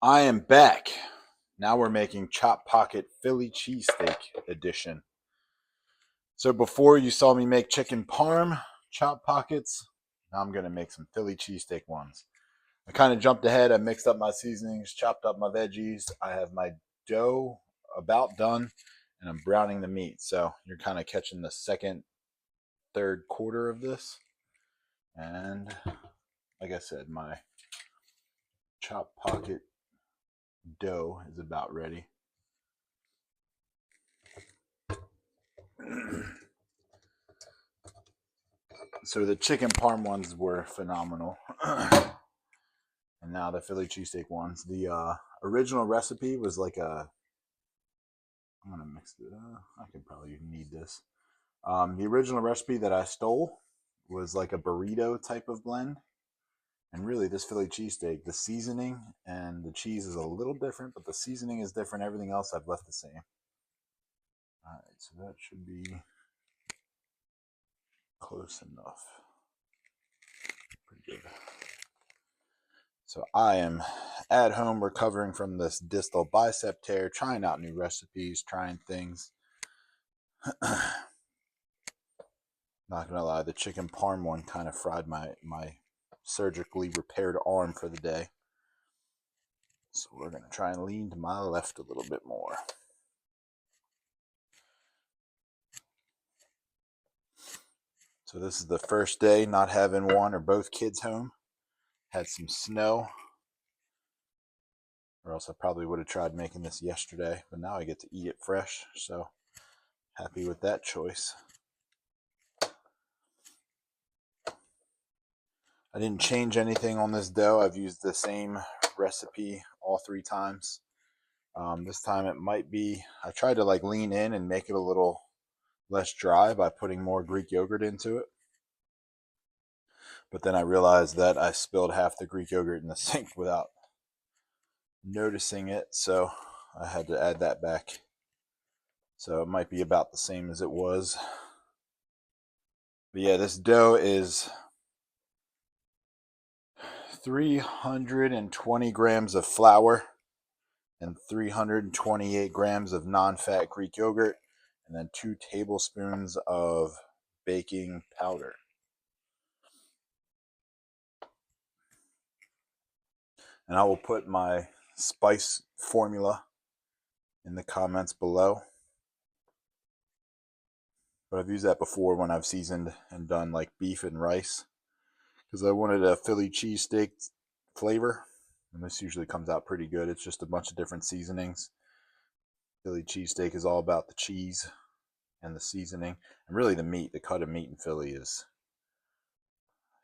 I am back. Now we're making Chop Pocket Philly cheesesteak edition. So before you saw me make chicken parm chop pockets, now I'm going to make some Philly cheesesteak ones. I kind of jumped ahead. I mixed up my seasonings, chopped up my veggies. I have my dough about done, and I'm browning the meat. So you're kind of catching the second, third quarter of this. And like I said, my Chop Pocket dough is about ready. So the chicken parm ones were phenomenal. And now the Philly cheesesteak ones. The original recipe was like I'm going to mix it. I could probably need this. The original recipe that I stole was like a burrito type of blend. And really, this Philly cheesesteak, the seasoning and the cheese is a little different, but the seasoning is different. Everything else I've left the same. All right, so that should be close enough. Pretty good. So I am at home recovering from this distal bicep tear, trying out new recipes, trying things. Not gonna lie, the chicken parm one kind of fried my surgically repaired arm for the day. So we're gonna try and lean to my left a little bit more. So this is the first day not having one or both kids home. Had some snow, or else I probably would have tried making this yesterday, but now I get to eat it fresh, so happy with that choice. I didn't change anything on this dough. I've used the same recipe all three times. This time it might be, I tried to like lean in and make it a little less dry by putting more Greek yogurt into it. But then I realized that I spilled half the Greek yogurt in the sink without noticing it, so I had to add that back. So it might be about the same as it was. But yeah, this dough is 320 grams of flour and 328 grams of non-fat Greek yogurt, and then 2 tablespoons of baking powder. And I will put my spice formula in the comments below. But I've used that before when I've seasoned and done like beef and rice, because I wanted a Philly cheesesteak flavor. And this usually comes out pretty good. It's just a bunch of different seasonings. Philly cheesesteak is all about the cheese and the seasoning. And really the meat, the cut of meat in Philly is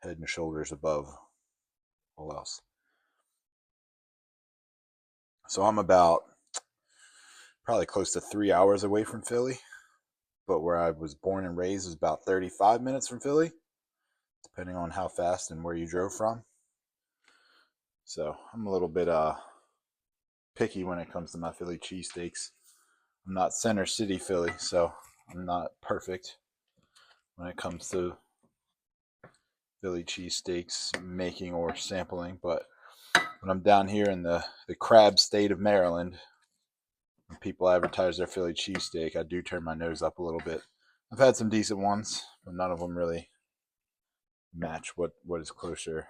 head and shoulders above all else. So I'm about probably close to 3 hours away from Philly. But where I was born and raised is about 35 minutes from Philly, depending on how fast and where you drove from. So I'm a little bit picky when it comes to my Philly cheesesteaks. I'm not Center City Philly, so I'm not perfect when it comes to Philly cheesesteaks making or sampling. But when I'm down here in the crab state of Maryland, when people advertise their Philly cheesesteak, I do turn my nose up a little bit. I've had some decent ones, but none of them really match what is closer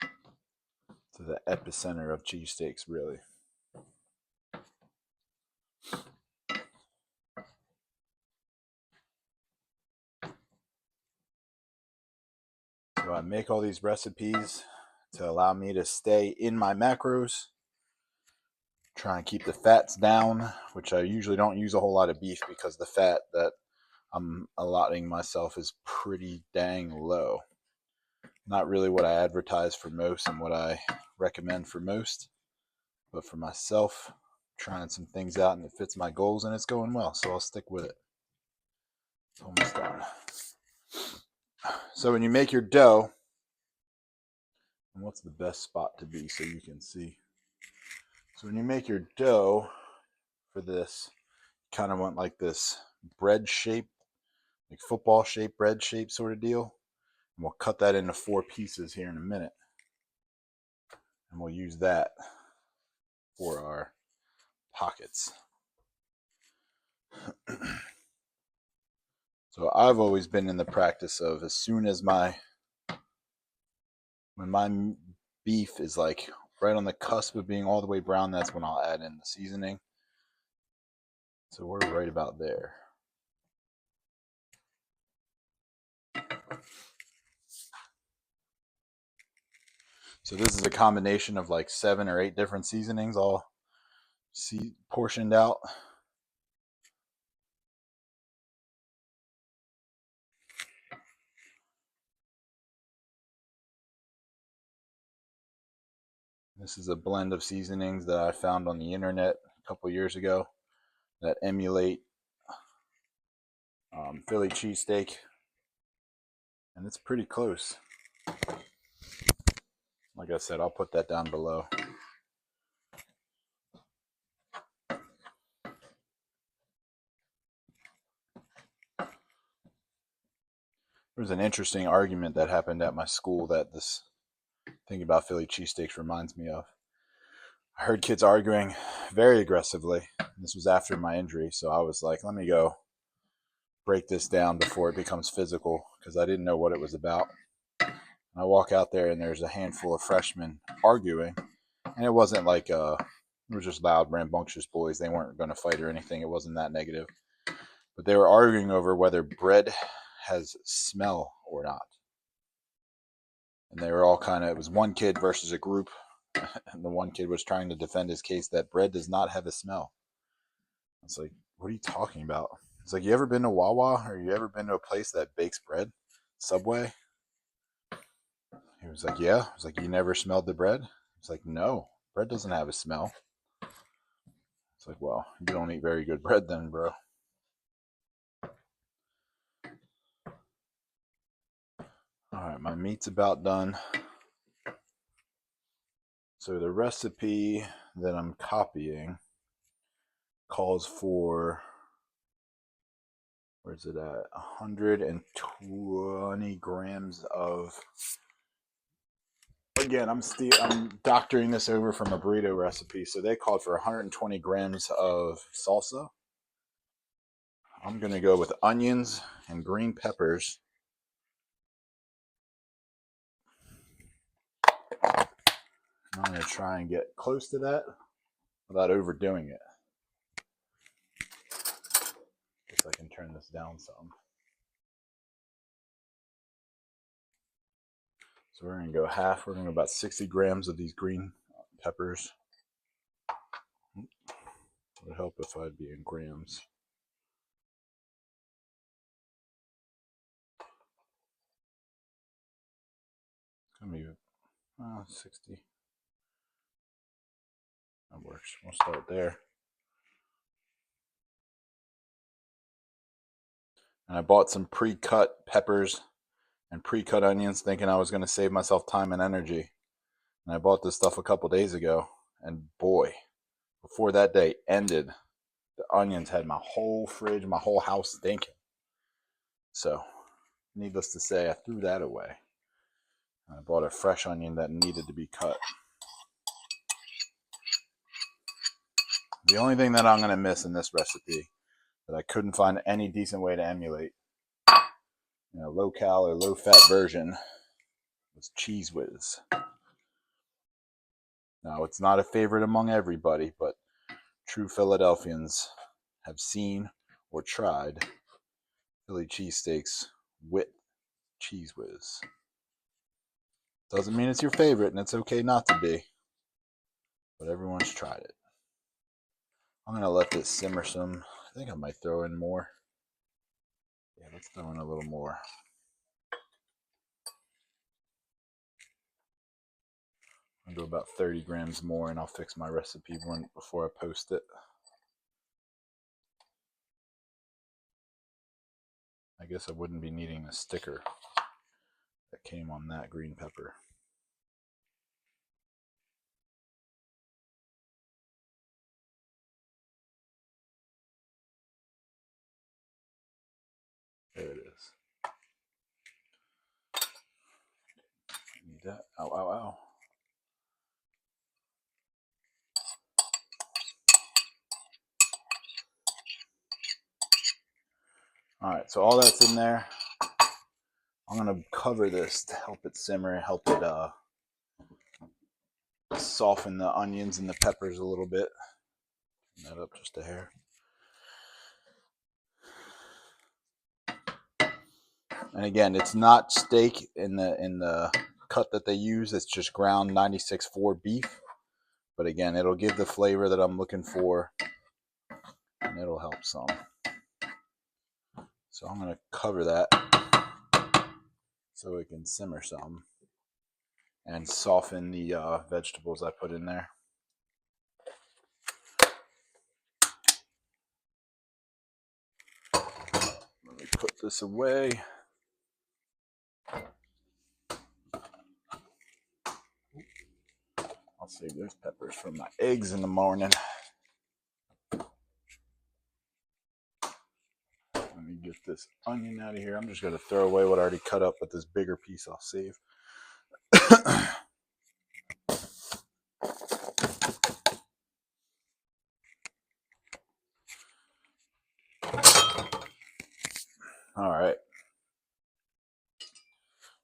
to the epicenter of cheesesteaks, really. So I make all these recipes to allow me to stay in my macros, try and keep the fats down, which I usually don't use a whole lot of beef because the fat that I'm allotting myself is pretty dang low. Not really what I advertise for most and what I recommend for most, but for myself, trying some things out and it fits my goals and it's going well, so I'll stick with it. It's almost done. So when you make your dough, and what's the best spot to be so you can see? So when you make your dough for this, you kind of want like this bread shape, like football shape, bread shape sort of deal. And we'll cut that into 4 pieces here in a minute. And we'll use that for our pockets. So I've always been in the practice of, as soon as when my beef is like right on the cusp of being all the way brown, that's when I'll add in the seasoning. So we're right about there. So this is a combination of like 7 or 8 different seasonings all portioned out. This is a blend of seasonings that I found on the internet a couple years ago that emulate Philly cheesesteak, and it's pretty close. Like I said, I'll put that down below. There was an interesting argument that happened at my school that this thing about Philly cheesesteaks reminds me of. I heard kids arguing very aggressively. This was after my injury, so I was like, let me go break this down before it becomes physical, because I didn't know what it was about. And I walk out there and there's a handful of freshmen arguing, and it wasn't like it was just loud, rambunctious boys. They weren't going to fight or anything. It wasn't that negative, but they were arguing over whether bread has smell or not. And they were all it was one kid versus a group, and the one kid was trying to defend his case that bread does not have a smell. It's like, what are you talking about? It's like, you ever been to Wawa, or you ever been to a place that bakes bread? Subway? He was like, yeah. I was like, you never smelled the bread? It's like, no, bread doesn't have a smell. It's like, well, you don't eat very good bread then, bro. All right, my meat's about done. So the recipe that I'm copying calls for, where's it at? 120 grams of. Again, I'm doctoring this over from a burrito recipe, so they called for 120 grams of salsa. I'm gonna go with onions and green peppers. I'm gonna try and get close to that without overdoing it. Guess I can turn this down some. So we're gonna go half. We're gonna go about 60 grams of these green peppers. It would help if I'd be in grams. It's gonna be 60. That works. We'll start there. And I bought some pre-cut peppers and pre-cut onions, thinking I was going to save myself time and energy. And I bought this stuff a couple days ago, and boy, before that day ended, the onions had my whole fridge, my whole house stinking. So, needless to say, I threw that away. I bought a fresh onion that needed to be cut. The only thing that I'm going to miss in this recipe that I couldn't find any decent way to emulate, low cal or low fat version, was Cheese Whiz. Now, it's not a favorite among everybody, but true Philadelphians have seen or tried Philly cheesesteaks with Cheese Whiz. Doesn't mean it's your favorite, and it's okay not to be, but everyone's tried it. I'm going to let this simmer some. I think I might throw in more. Yeah, let's throw in a little more. I'll do about 30 grams more, and I'll fix my recipe one before I post it. I guess I wouldn't be needing the sticker that came on that green pepper. There it is. Need that. Ow, ow, ow. All right, so all that's in there. I'm gonna cover this to help it simmer and help it soften the onions and the peppers a little bit. Turn that up just a hair. And again, it's not steak in the cut that they use. It's just ground 96.4 beef. But again, it'll give the flavor that I'm looking for, and it'll help some. So I'm gonna cover that so it can simmer some and soften the vegetables I put in there. Let me put this away. I'll save those peppers for my eggs in the morning. Let me get this onion out of here. I'm just going to throw away what I already cut up, but this bigger piece I'll save. All right.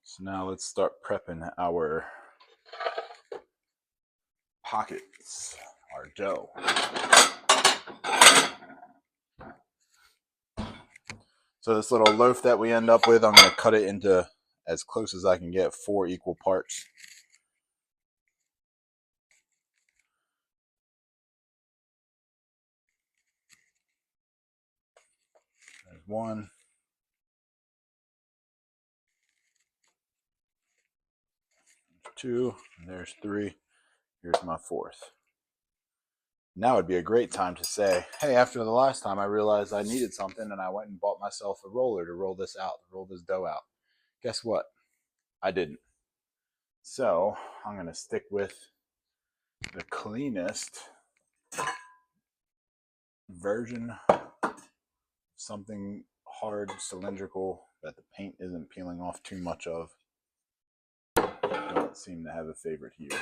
So now let's start prepping our pockets, our dough. So this little loaf that we end up with, I'm going to cut it into as close as I can get, 4 equal parts. There's 1. There's 2. And there's 3. Here's my 4th. Now would be a great time to say, hey, after the last time I realized I needed something and I went and bought myself a roller to roll this out, roll this dough out. Guess what? I didn't. So I'm going to stick with the cleanest version, something hard, cylindrical, that the paint isn't peeling off too much of. Don't seem to have a favorite here. Guess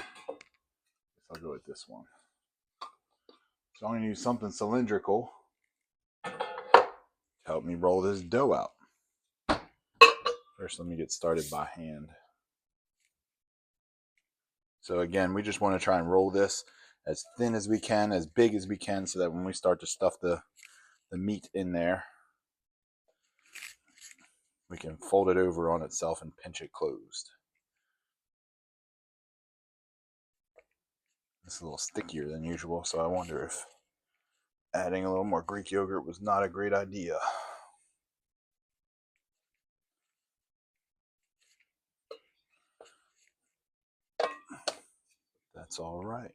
I'll go with this one. So I'm going to use something cylindrical to help me roll this dough out. First, let me get started by hand. So again, we just want to try and roll this as thin as we can, as big as we can, so that when we start to stuff the meat in there, we can fold it over on itself and pinch it closed. It's a little stickier than usual, so I wonder if adding a little more Greek yogurt was not a great idea. That's all right.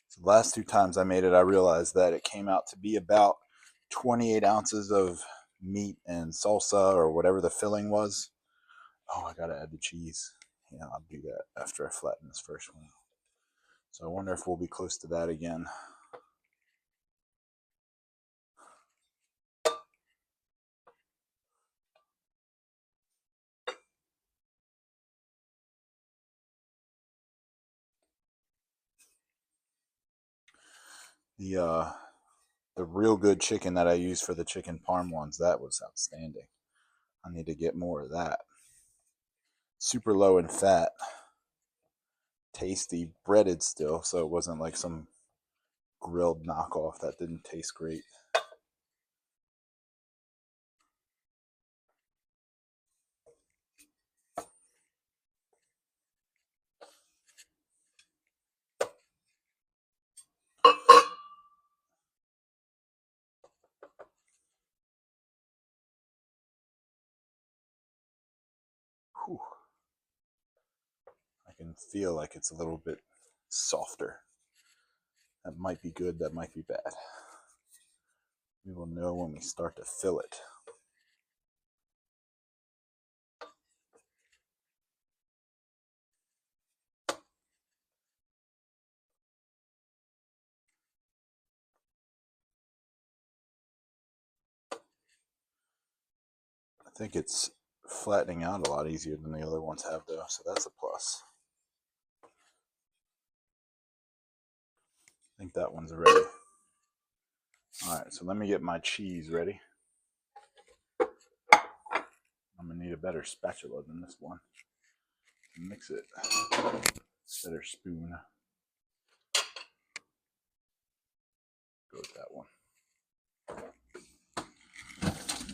So the last 2 times I made it, I realized that it came out to be about 28 ounces of meat and salsa or whatever the filling was. Oh, I gotta add the cheese. Yeah, I'll do that after I flatten this first one. So I wonder if we'll be close to that again. The real good chicken that I used for the chicken parm ones, that was outstanding. I need to get more of that. Super low in fat, tasty, breaded still, so it wasn't like some grilled knockoff that didn't taste great. Whew. I can feel like it's a little bit softer. That might be good, that might be bad. We will know when we start to fill it. I think it's flattening out a lot easier than the other ones have though, so that's a plus. think that one's ready. All right, so let me get my cheese ready. I'm gonna need a better spatula than this one. Mix it. Better spoon. Go with that one.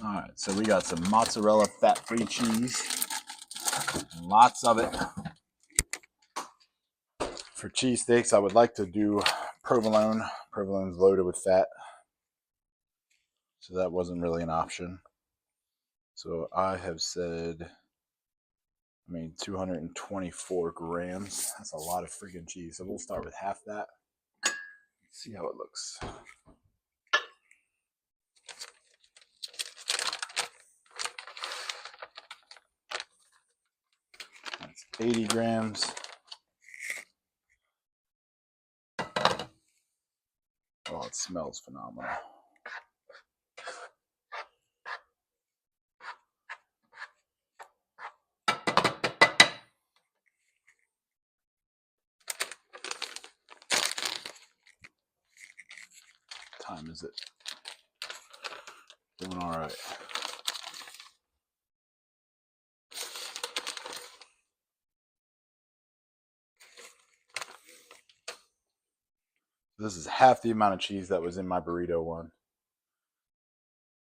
All right, so we got some mozzarella fat-free cheese. Lots of it. For cheesesteaks, I would like to do provolone. Provolone's loaded with fat, so that wasn't really an option. So I have said, 224 grams. That's a lot of freaking cheese. So we'll start with half that. Let's see how it looks. That's 80 grams. Oh, it smells phenomenal. What time is it? Doing all right. This is half the amount of cheese that was in my burrito one.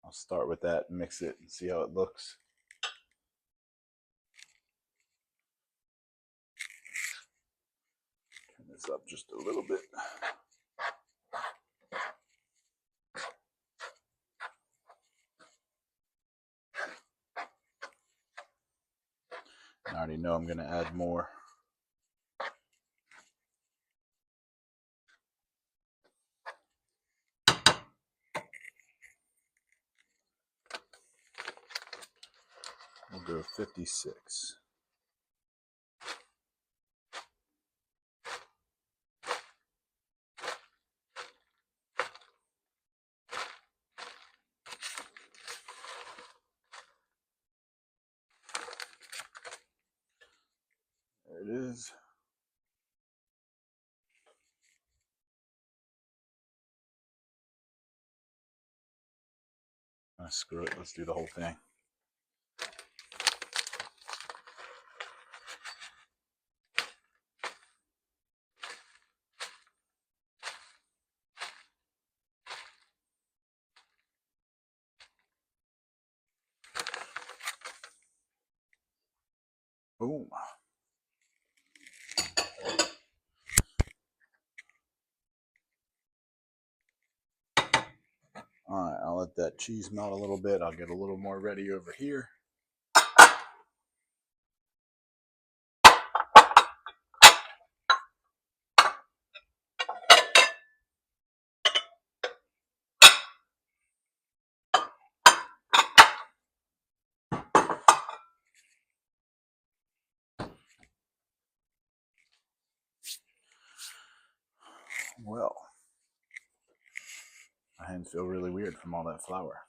I'll start with that, mix it, and see how it looks. Turn this up just a little bit. I already know I'm going to add more. We'll go 56. There it is. Screw it, let's do the whole thing. Boom. All right, I'll let that cheese melt a little bit. I'll get a little more ready over here. Well, my hands feel really weird from all that flour.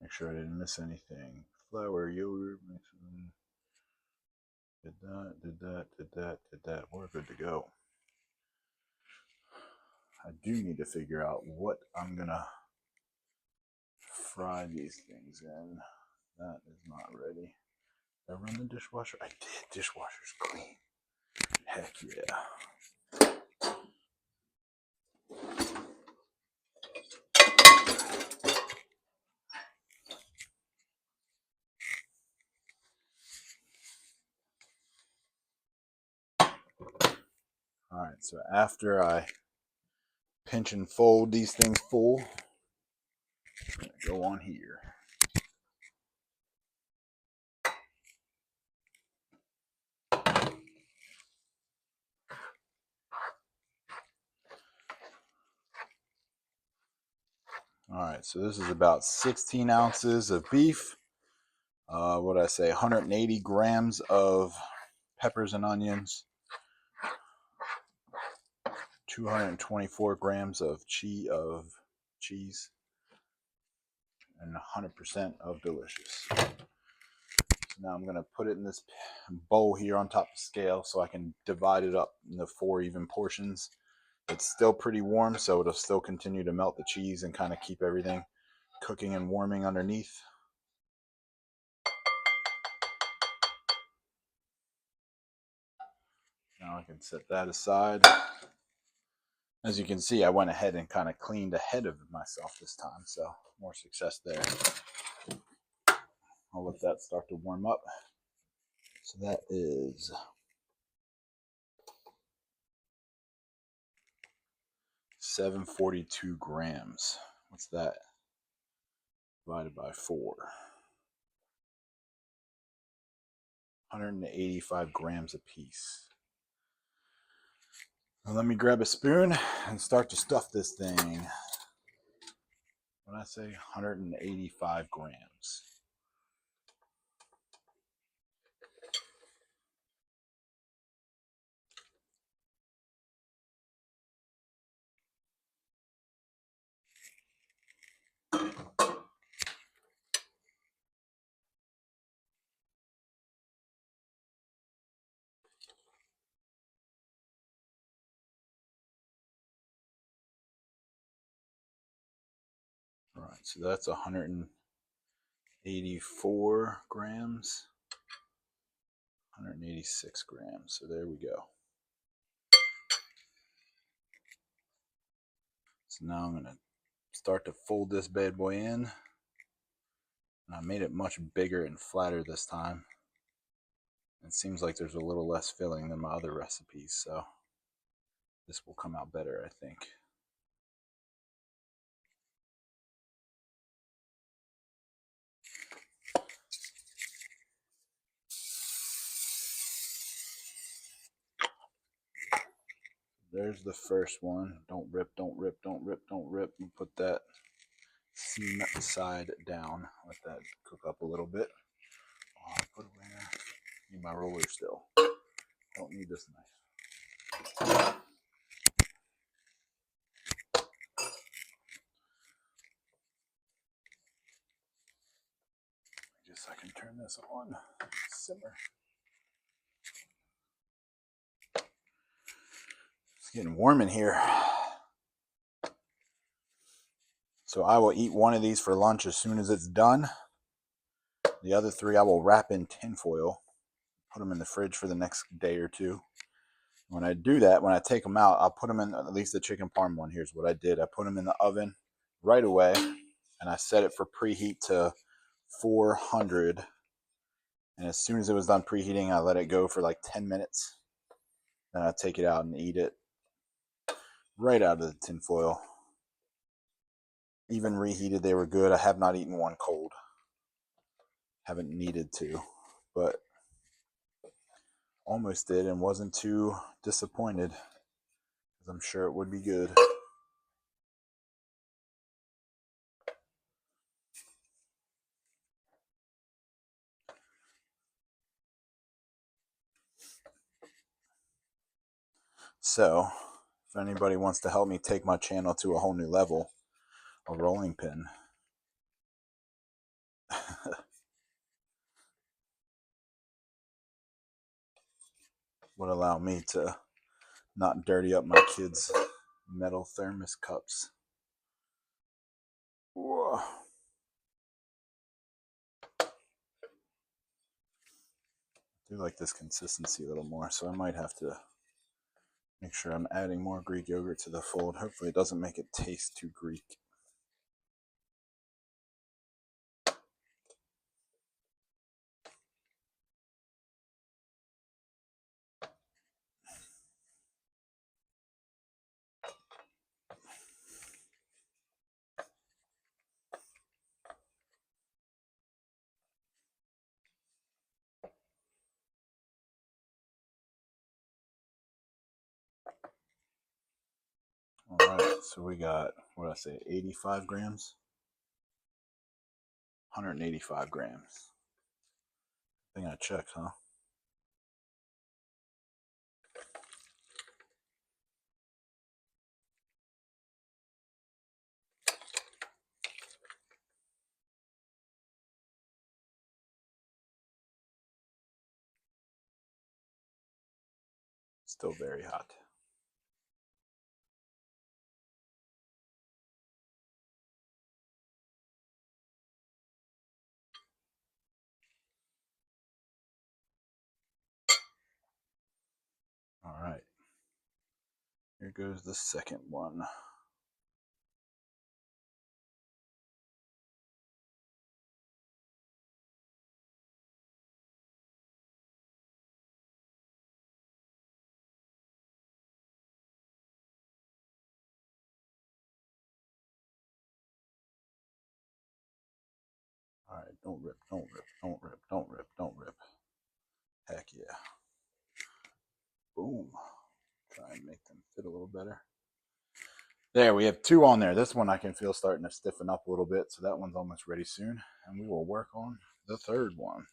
Make sure I didn't miss anything. Flour, yogurt, did that. We're good to go. I do need to figure out what I'm gonna fry these things in. That is not ready. Did I run the dishwasher? I did. Dishwasher's clean. Heck yeah. Alright, so after I pinch and fold these things full, I'm going to go on here. Alright, so this is about 16 ounces of beef. What did I say? 180 grams of peppers and onions. 224 grams of cheese. And 100% of delicious. Now I'm going to put it in this bowl here on top of the scale so I can divide it up into 4 even portions. It's still pretty warm, so it'll still continue to melt the cheese and kind of keep everything cooking and warming underneath. Now I can set that aside. As you can see, I went ahead and kind of cleaned ahead of myself this time, so more success there. I'll let that start to warm up. So that is 742 grams. What's that? Divided by 4. 185 grams a piece. Now let me grab a spoon and start to stuff this thing. When I say 185 grams. All right, so that's 184 grams, 186 grams. So there we go. So now I'm going to start to fold this bad boy in. And I made it much bigger and flatter this time. It seems like there's a little less filling than my other recipes, so this will come out better, I think. There's the first one. Don't rip, don't rip, don't rip, don't rip. And put that seam side down. Let that cook up a little bit. Oh, I put it there. Need my roller still. Don't need this knife. I guess I can turn this on. Simmer. It's getting warm in here. So I will eat one of these for lunch as soon as it's done. The other 3 I will wrap in tin foil, put them in the fridge for the next day or 2. When I do that, when I take them out, I'll put them in, at least the chicken parm one, here's what I did. I put them in the oven right away, and I set it for preheat to 400. And as soon as it was done preheating, I let it go for like 10 minutes. Then I take it out and eat it right out of the tin foil. Even reheated, they were good. I have not eaten one cold. Haven't needed to, but almost did and wasn't too disappointed, because I'm sure it would be good. So, if anybody wants to help me take my channel to a whole new level, a rolling pin would allow me to not dirty up my kids' metal thermos cups. Whoa. I do like this consistency a little more, so I might have to make sure I'm adding more Greek yogurt to the fold. Hopefully it doesn't make it taste too Greek. All right, so we got, what did I say, 85 grams? 185 grams. I think I checked, huh? Still very hot. All right. Here goes the second one. All right, don't rip, don't rip, don't rip, don't rip, don't rip. Heck yeah. Boom. Try and make them fit a little better. There, we have 2 on there. This one I can feel starting to stiffen up a little bit, so that one's almost ready soon. And we will work on the third one.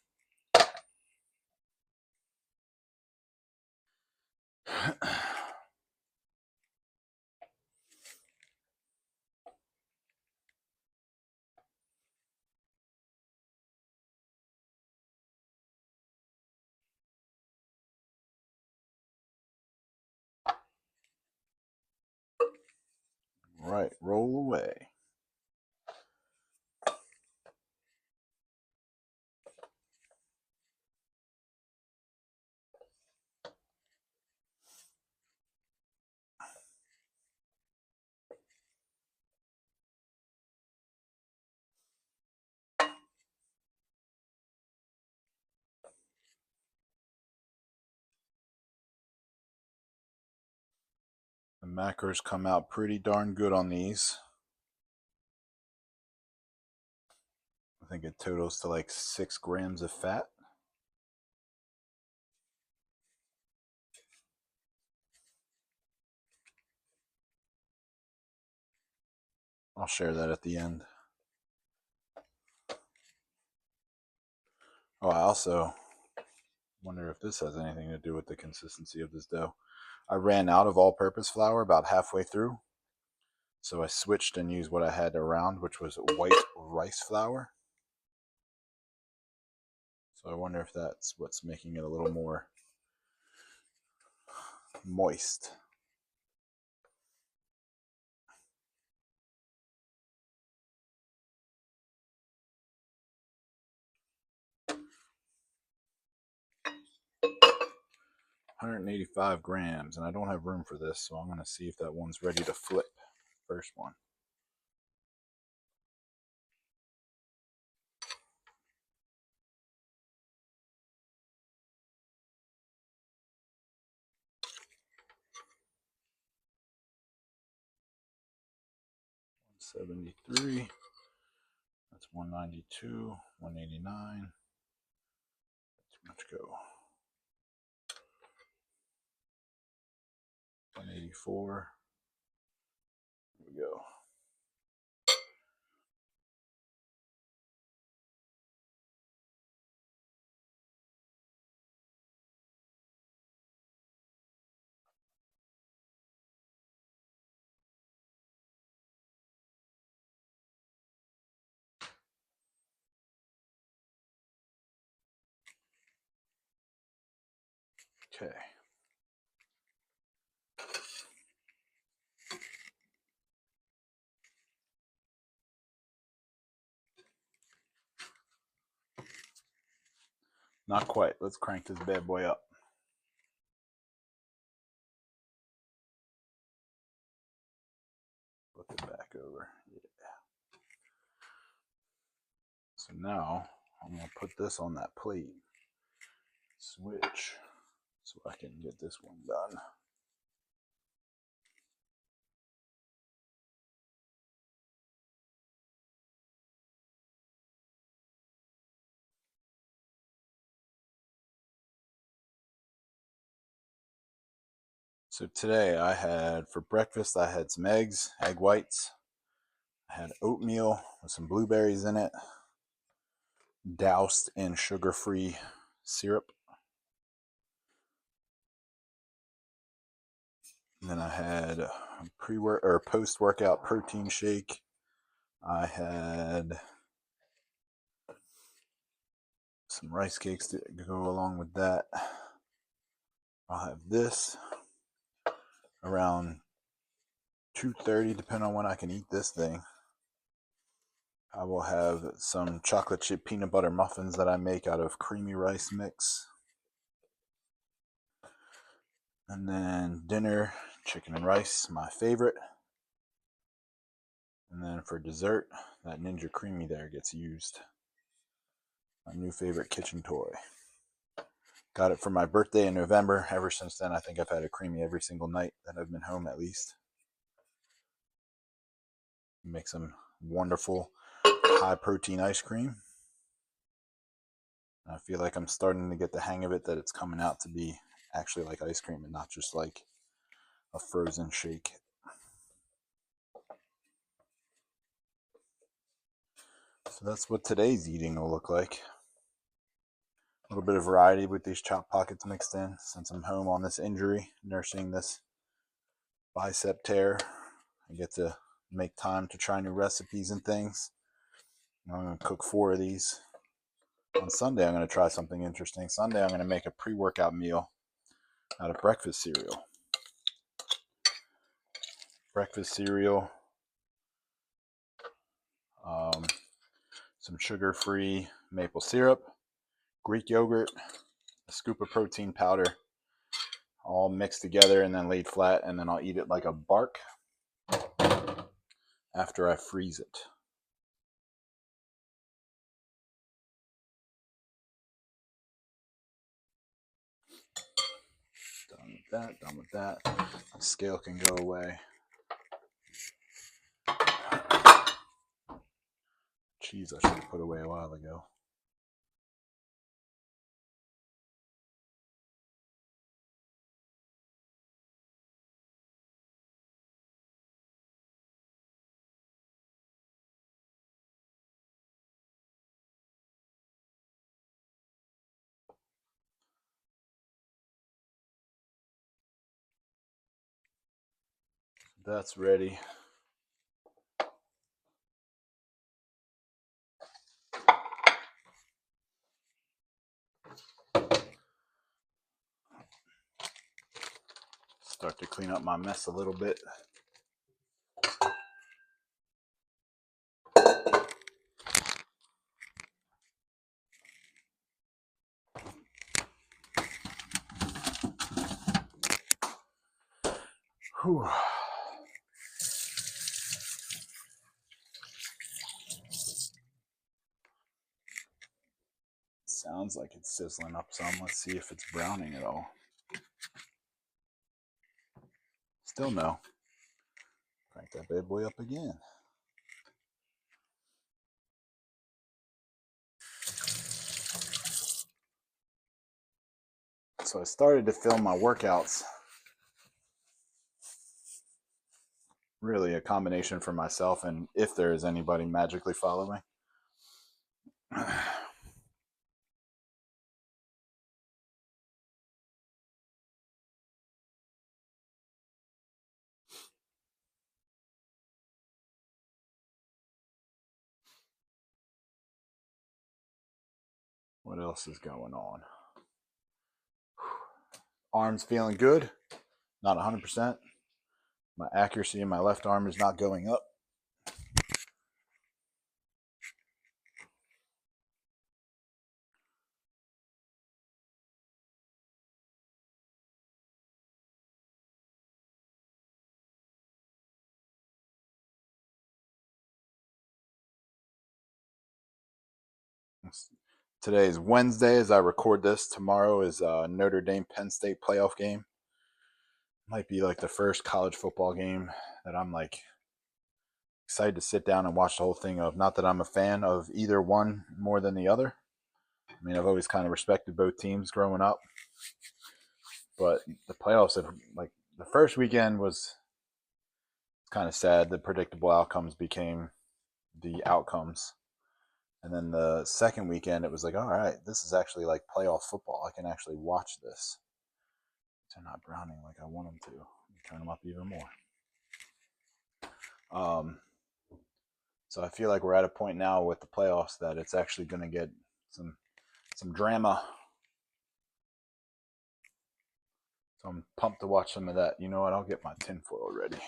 Right, roll away. The macros come out pretty darn good on these. I think it totals to like 6 grams of fat. I'll share that at the end. Oh, I also wonder if this has anything to do with the consistency of this dough. I ran out of all-purpose flour about halfway through, so I switched and used what I had around, which was white rice flour. So I wonder if that's what's making it a little more moist. $185 grams, and I don't have room for this, so I'm going to see if that one's ready to flip. First one. $173. That's $192. $189. Too much go. $184. Here we go. Okay. Not quite. Let's crank this bad boy up. Flip it back over. Yeah. So now I'm going to put this on that plate. Switch so I can get this one done. So today I had, for breakfast, I had some eggs, egg whites. I had oatmeal with some blueberries in it, doused in sugar-free syrup. And then I had a post-workout protein shake. I had some rice cakes to go along with that. I'll have this around 2:30, depending on when I can eat this thing, I will have some chocolate chip peanut butter muffins that I make out of creamy rice mix. And then dinner, chicken and rice, my favorite. And then for dessert, that Ninja Creamy there gets used. My new favorite kitchen toy. Got it for my birthday in November. Ever since then, I think I've had a creamy every single night that I've been home, at least. Make some wonderful high protein ice cream. I feel like I'm starting to get the hang of it, that it's coming out to be actually like ice cream and not just like a frozen shake. So that's what today's eating will look like. A little bit of variety with these Chop Pockets mixed in, since I'm home on this injury, nursing this bicep tear. I get to make time to try new recipes and things. I'm going to cook 4 of these. On Sunday, I'm going to try something interesting. Sunday, I'm going to make a pre-workout meal out of breakfast cereal. Breakfast cereal, some sugar-free maple syrup, Greek yogurt, a scoop of protein powder, all mixed together and then laid flat, and then I'll eat it like a bark after I freeze it. Done with that. The scale can go away. Cheese I should have put away a while ago. That's ready. Start to clean up my mess a little bit. Whew. Sounds like it's sizzling up some. Let's see if it's browning at all. Still no. Crank that bad boy up again. So I started to film my workouts. Really a combination for myself and if there is anybody magically following. What else is going on? Arms feeling good. Not 100%. My accuracy in my left arm is not going up. Today is Wednesday as I record this. Tomorrow is Notre Dame Penn State playoff game. Might be like the first college football game that I'm like excited to sit down and watch the whole thing of. Not that I'm a fan of either one more than the other. I mean, I've always kind of respected both teams growing up. But the playoffs have, like, the first weekend was kind of sad. The predictable outcomes became the outcomes. And then the second weekend, it was like, all right, this is actually like playoff football. I can actually watch this. They're not browning like I want them to. Turn them up even more. So I feel like we're at a point now with the playoffs that it's actually going to get some drama. So I'm pumped to watch some of that. You know what? I'll get my tinfoil ready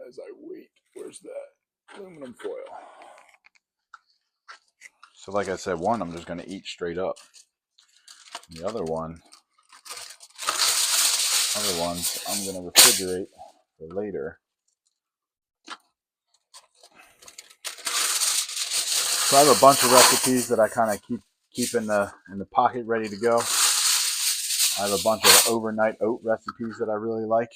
as I wait. Where's that? Aluminum foil. So like I said, one I'm just going to eat straight up. The other ones I'm going to refrigerate for later. So I have a bunch of recipes that I kind of keep in the pocket ready to go. I have a bunch of overnight oat recipes that I really like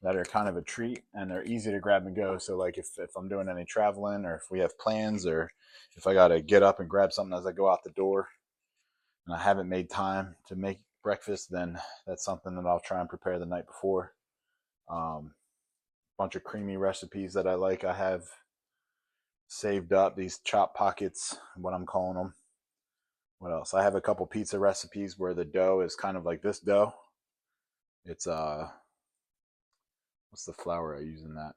that are kind of a treat, and they're easy to grab and go. So like if I'm doing any traveling, or if we have plans, or if I got to get up and grab something as I go out the door and I haven't made time to make breakfast, then that's something that I'll try and prepare the night before. Bunch of creamy recipes that I like. I have saved up these chop pockets, what I'm calling them. What else? I have a couple pizza recipes where the dough is kind of like this dough. It's what's the flour I use in that?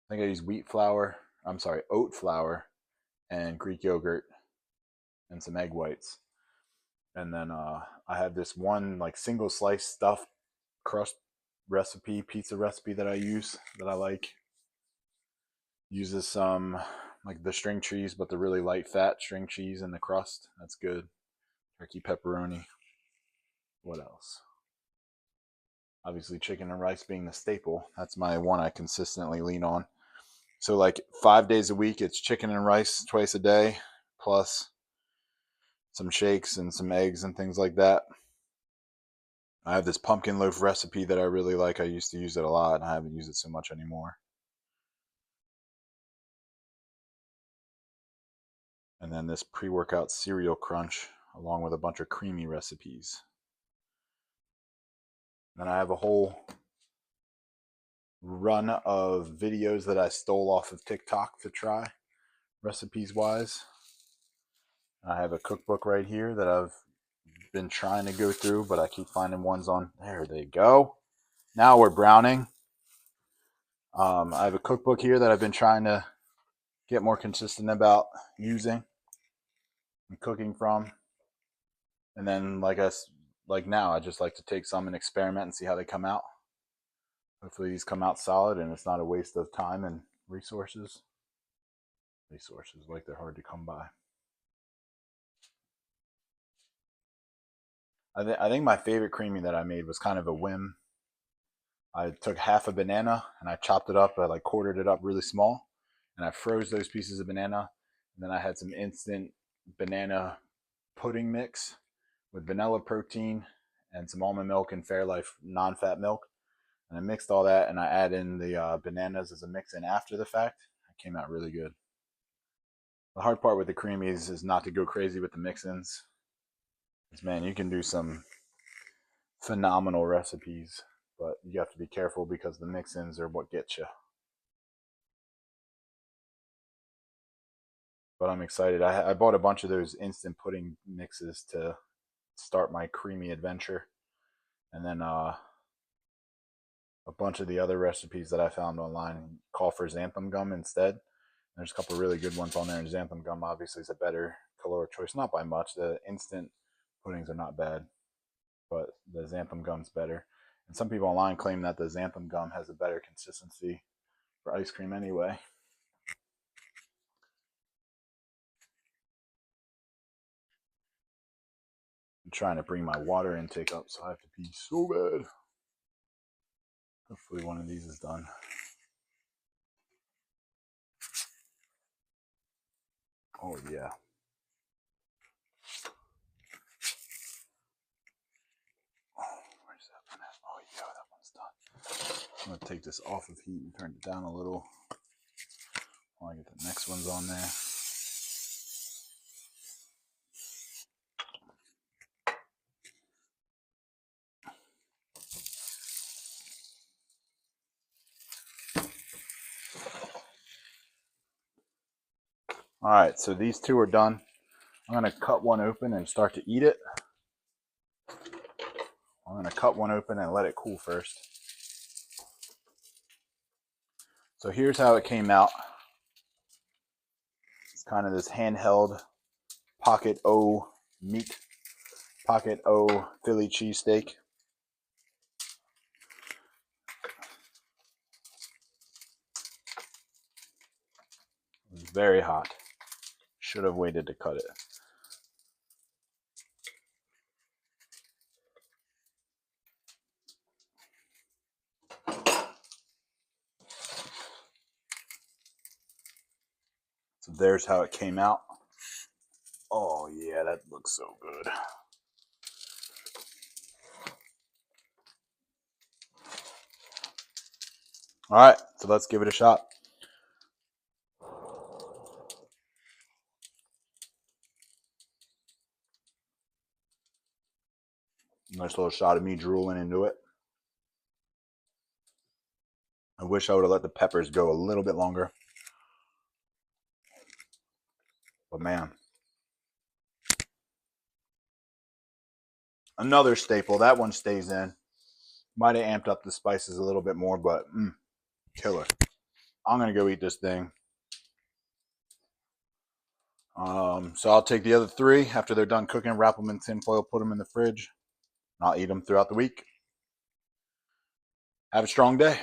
I think I use wheat flour. I'm sorry, oat flour and Greek yogurt and some egg whites. And then I have this one like single slice stuffed crust recipe, pizza recipe that I use that I like. Uses some like the string cheese, but the really light fat string cheese in the crust. That's good. Turkey pepperoni. What else? Obviously, chicken and rice being the staple. That's my one I consistently lean on. So, like 5 days a week, it's chicken and rice twice a day, plus some shakes and some eggs and things like that. I have this pumpkin loaf recipe that I really like. I used to use it a lot, and I haven't used it so much anymore. And then this pre-workout cereal crunch, along with a bunch of creamy recipes. Then I have a whole run of videos that I stole off of TikTok to try, recipes wise. I have a cookbook right here that I've been trying to go through, but I keep finding ones on. There they go. Now we're browning. I have a cookbook here that I've been trying to get more consistent about using and cooking from. And then, like now, I just like to take some and experiment and see how they come out. Hopefully, these come out solid and it's not a waste of time and resources. Resources, like they're hard to come by. I think my favorite creamy that I made was kind of a whim. I took half a banana and I chopped it up. I like quartered it up really small, and I froze those pieces of banana. And then I had some instant banana pudding mix with vanilla protein and some almond milk and Fairlife non-fat milk. And I mixed all that, and I add in the bananas as a mix in after the fact. It came out really good. The hard part with the creamies is not to go crazy with the mix-ins. Because, man, you can do some phenomenal recipes, but you have to be careful because the mix-ins are what get you. But I'm excited. I bought a bunch of those instant pudding mixes to start my creamy adventure, and then a bunch of the other recipes that I found online call for xanthan gum instead. There's a couple really good ones on there, and xanthan gum obviously is a better caloric choice, not by much. The instant puddings are not bad, but the xanthan gum's better. And some people online claim that the xanthan gum has a better consistency for ice cream anyway. I'm trying to bring my water intake up, so I have to pee so bad. Hopefully one of these is done. Oh yeah. Oh, where's that one at? Oh yeah, that one's done. I'm gonna take this off of heat and turn it down a little while I get the next ones on there. All right, so these two are done. I'm gonna cut one open and start to eat it. I'm gonna cut one open and let it cool first. So here's how it came out. It's kind of this handheld pocket O meat Pocket O Philly cheesesteak. It's very hot. Should have waited to cut it. So there's how it came out. Oh yeah, that looks so good. All right, so let's give it a shot. Nice little shot of me drooling into it. I wish I would have let the peppers go a little bit longer. But man. Another staple. That one stays in. Might have amped up the spices a little bit more, but killer. I'm going to go eat this thing. So I'll take the other three after they're done cooking, wrap them in tin foil, put them in the fridge. And I'll eat them throughout the week. Have a strong day.